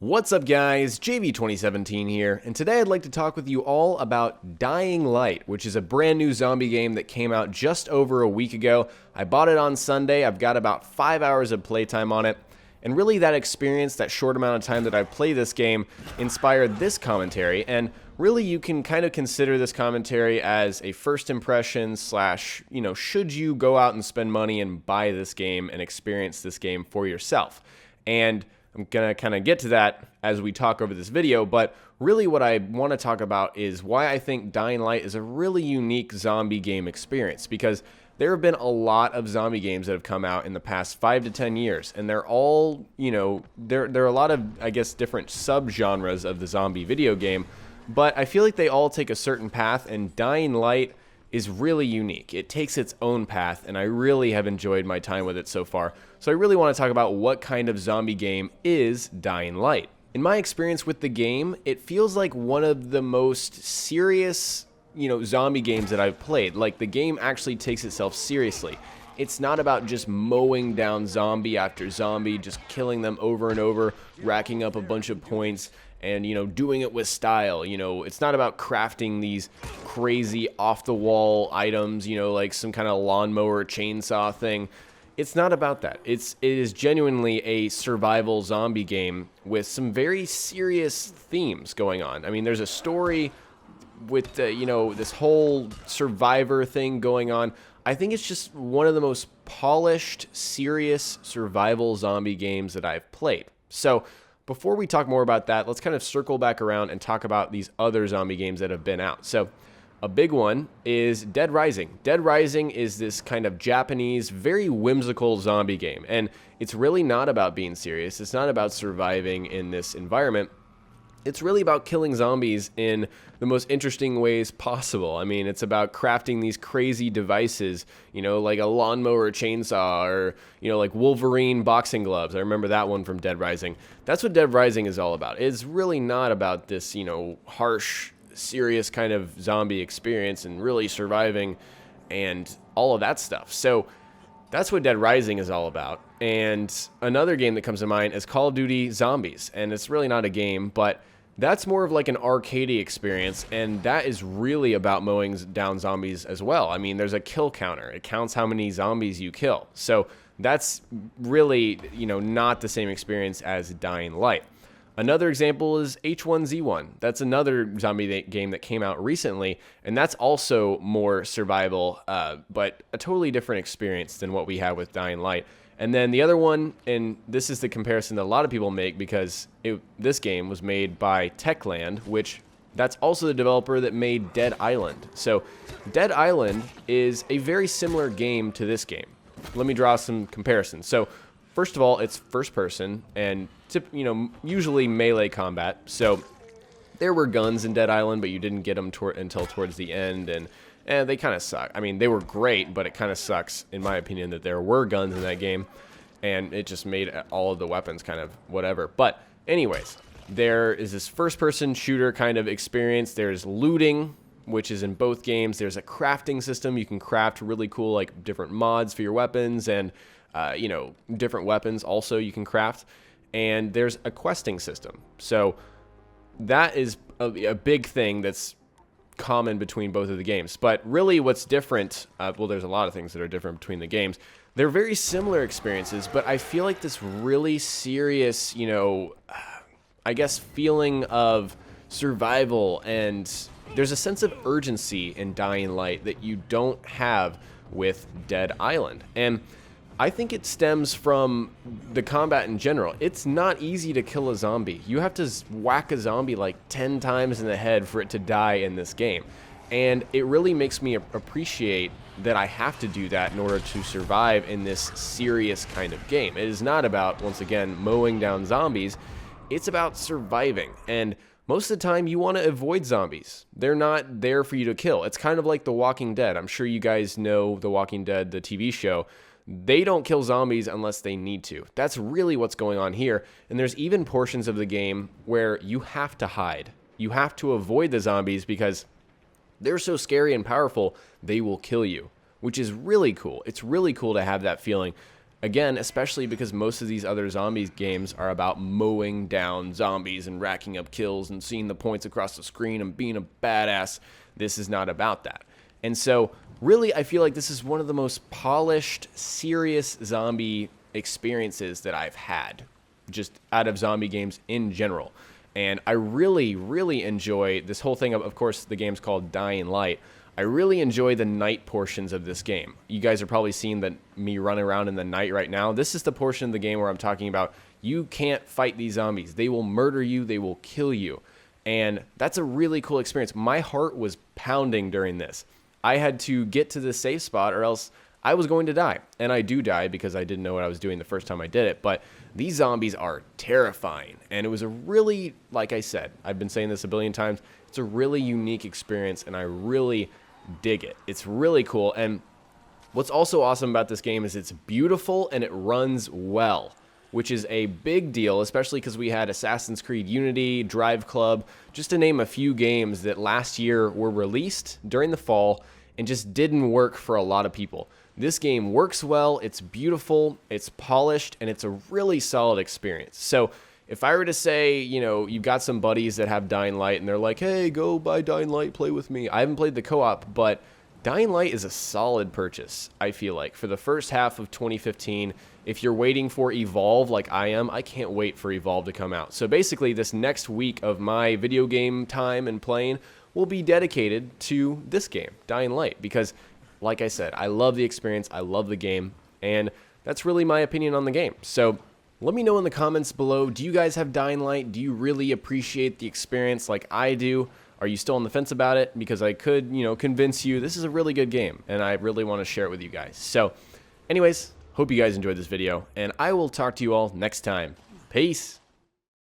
What's up guys, JV2017 here, and today I'd like to talk with you all about Dying Light, which is a brand new zombie game that came out just over a week ago. I bought it on Sunday, I've got about 5 hours of playtime on it, and really that experience, that short amount of time that I've played this game, inspired this commentary, and really you can kind of consider this commentary as a first impression slash, should you go out and spend money and buy this game and experience this game for yourself. And I'm going to kind of get to that as we talk over this video, but really what I want to talk about is why I think Dying Light is a really unique zombie game experience, because there have been a lot of zombie games that have come out in the past 5 to 10 years, and they're all, there are a lot of, I guess, different subgenres of the zombie video game, but I feel like they all take a certain path, and Dying Light is really unique. It takes its own path, and I really have enjoyed my time with it so far. So I really want to talk about what kind of zombie game is Dying Light. In my experience with the game, it feels like one of the most serious, zombie games that I've played. Like, the game actually takes itself seriously. It's not about just mowing down zombie after zombie, just killing them over and over, racking up a bunch of points, and, doing it with style. It's not about crafting these crazy off-the-wall items, like some kind of lawnmower chainsaw thing. It's not about that. It is genuinely a survival zombie game with some very serious themes going on. I mean, there's a story with, this whole survivor thing going on. I think it's just one of the most polished, serious survival zombie games that I've played. So before we talk more about that, let's kind of circle back around and talk about these other zombie games that have been out. So a big one is Dead Rising. Dead Rising is this kind of Japanese, very whimsical zombie game, and it's really not about being serious. It's not about surviving in this environment. It's really about killing zombies in the most interesting ways possible. I mean, it's about crafting these crazy devices, like a lawnmower chainsaw or, like Wolverine boxing gloves. I remember that one from Dead Rising. That's what Dead Rising is all about. It's really not about this, harsh, serious kind of zombie experience and really surviving and all of that stuff. So that's what Dead Rising is all about. And another game that comes to mind is Call of Duty Zombies. And it's really not a game, but that's more of like an arcadey experience, and that is really about mowing down zombies as well. I mean, there's a kill counter. It counts how many zombies you kill. So that's really, not the same experience as Dying Light. Another example is H1Z1. That's another zombie game that came out recently, and that's also more survival, but a totally different experience than what we have with Dying Light. And then the other one, and this is the comparison that a lot of people make because this game was made by Techland, which that's also the developer that made Dead Island. So Dead Island is a very similar game to this game. Let me draw some comparisons. So first of all, it's first person and usually melee combat. So there were guns in Dead Island, but you didn't get them until towards the end, and they kind of suck. I mean, they were great, but it kind of sucks, in my opinion, that there were guns in that game, and it just made all of the weapons kind of whatever. But anyways, there is this first-person shooter kind of experience. There's looting, which is in both games. There's a crafting system. You can craft really cool, like, different mods for your weapons, and, different weapons also you can craft. And there's a questing system. So that is a big thing that's common between both of the games. But really what's different, well, there's a lot of things that are different between the games. They're very similar experiences, but I feel like this really serious, I guess, feeling of survival, and there's a sense of urgency in Dying Light that you don't have with Dead Island. And I think it stems from the combat in general. It's not easy to kill a zombie. You have to whack a zombie like 10 times in the head for it to die in this game. And it really makes me appreciate that I have to do that in order to survive in this serious kind of game. It is not about, once again, mowing down zombies. It's about surviving. And most of the time, you want to avoid zombies. They're not there for you to kill. It's kind of like The Walking Dead. I'm sure you guys know The Walking Dead, the TV show. They don't kill zombies unless they need to. That's really what's going on here. And there's even portions of the game where you have to hide. You have to avoid the zombies because they're so scary and powerful, they will kill you, which is really cool. It's really cool to have that feeling. Again, especially because most of these other zombies games are about mowing down zombies and racking up kills and seeing the points across the screen and being a badass. This is not about that. And so, really, I feel like this is one of the most polished, serious zombie experiences that I've had, just out of zombie games in general. And I really, really enjoy this whole thing. Of course, the game's called Dying Light. I really enjoy the night portions of this game. You guys are probably seeing me running around in the night right now. This is the portion of the game where I'm talking about you can't fight these zombies. They will murder you. They will kill you. And that's a really cool experience. My heart was pounding during this. I had to get to the safe spot or else I was going to die. And I do die because I didn't know what I was doing the first time I did it. But these zombies are terrifying. And it was a really, like I said, I've been saying this a billion times, it's a really unique experience and I really dig it. It's really cool. And what's also awesome about this game is it's beautiful and it runs well, which is a big deal, especially because we had Assassin's Creed Unity, Drive Club, just to name a few games that last year were released during the fall and just didn't work for a lot of people. This game works well, it's beautiful, it's polished, and it's a really solid experience. So if I were to say, you've got some buddies that have Dying Light and they're like, hey, go buy Dying Light, play with me. I haven't played the co-op, but Dying Light is a solid purchase, I feel like. For the first half of 2015, if you're waiting for Evolve like I am, I can't wait for Evolve to come out. So basically, this next week of my video game time and playing will be dedicated to this game, Dying Light, because, like I said, I love the experience, I love the game, and that's really my opinion on the game. So let me know in the comments below, do you guys have Dying Light? Do you really appreciate the experience like I do? Are you still on the fence about it? Because I could, convince you this is a really good game, and I really want to share it with you guys. So anyways, hope you guys enjoyed this video, and I will talk to you all next time. Peace!